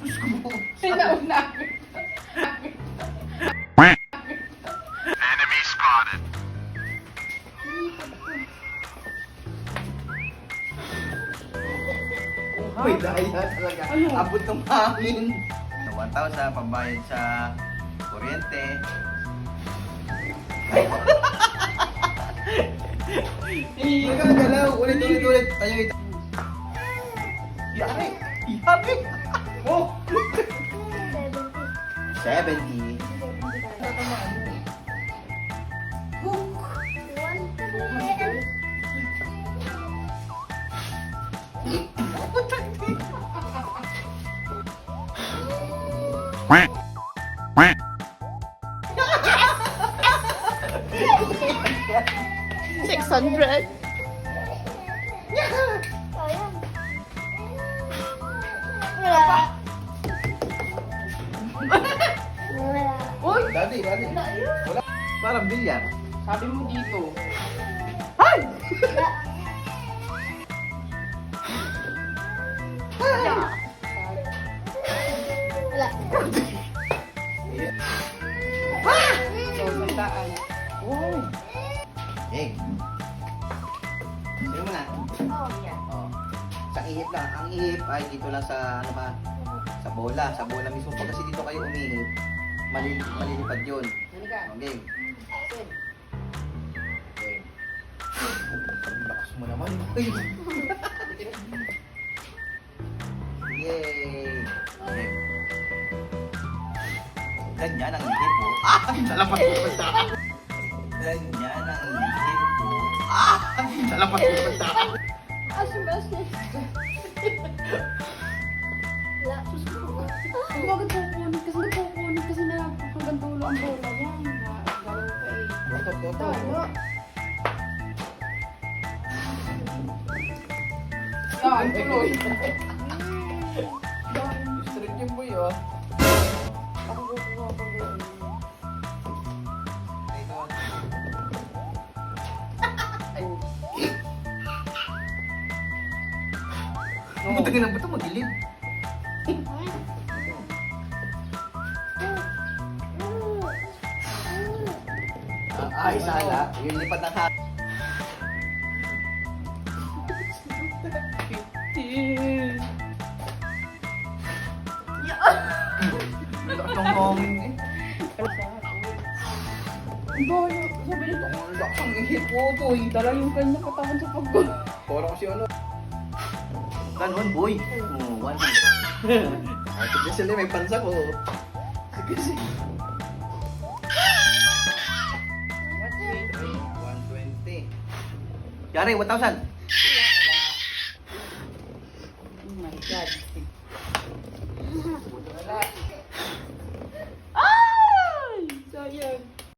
Sus ko. Sinauna. Enemy spotted. Uy, dahil talaga. Ano? Abot ng hangin. Sa 1,000, pambayad sa kuryente. Huwag ka nagalaw. Ulit. Tayo ito. Yari. Yari. Oh. 70. Quack. Quack. 600. Uy! Dali. Wala. Parang bilyar. Sabi mo dito. So, sandaan. Uy! Eh. Sige mo na. Oh. Sa ihip lang. Ang ihip ay dito lang sa ano ba? Sa bola. Sa bola mismo. Pag kasi dito kayo umihip, malilipad yun. Halika. Okay. Okay. Ang lakas mo naman. Yay! Okay. Ganyan ang ihip mo. Ah! Nalapat mo naman sa akin. Ganyan ang ihip mo. Ah! Nalapat mo naman sa akin. Huwag nagkukunin kasi na hanggang dulo ang bola yan. Galaw ka eh. Tama. Yan, tuloy. Straight yung boy, oh. Ako kukuha pag gawin. Buti ka na ba ito magilid? Ay, sala. Yung lipat ng hangin. Lakas ng hangin eh. Ang dahil, sabi nito, Ang lakas ng ihip mo, boy. dala yung kanya katawan sa paggulo. Parang kasi ano. Ganon, boy. Oh, 100. Ah, sige sila, may pansa ko. Sige sila. 120. Yari, 1,000. Oh my God.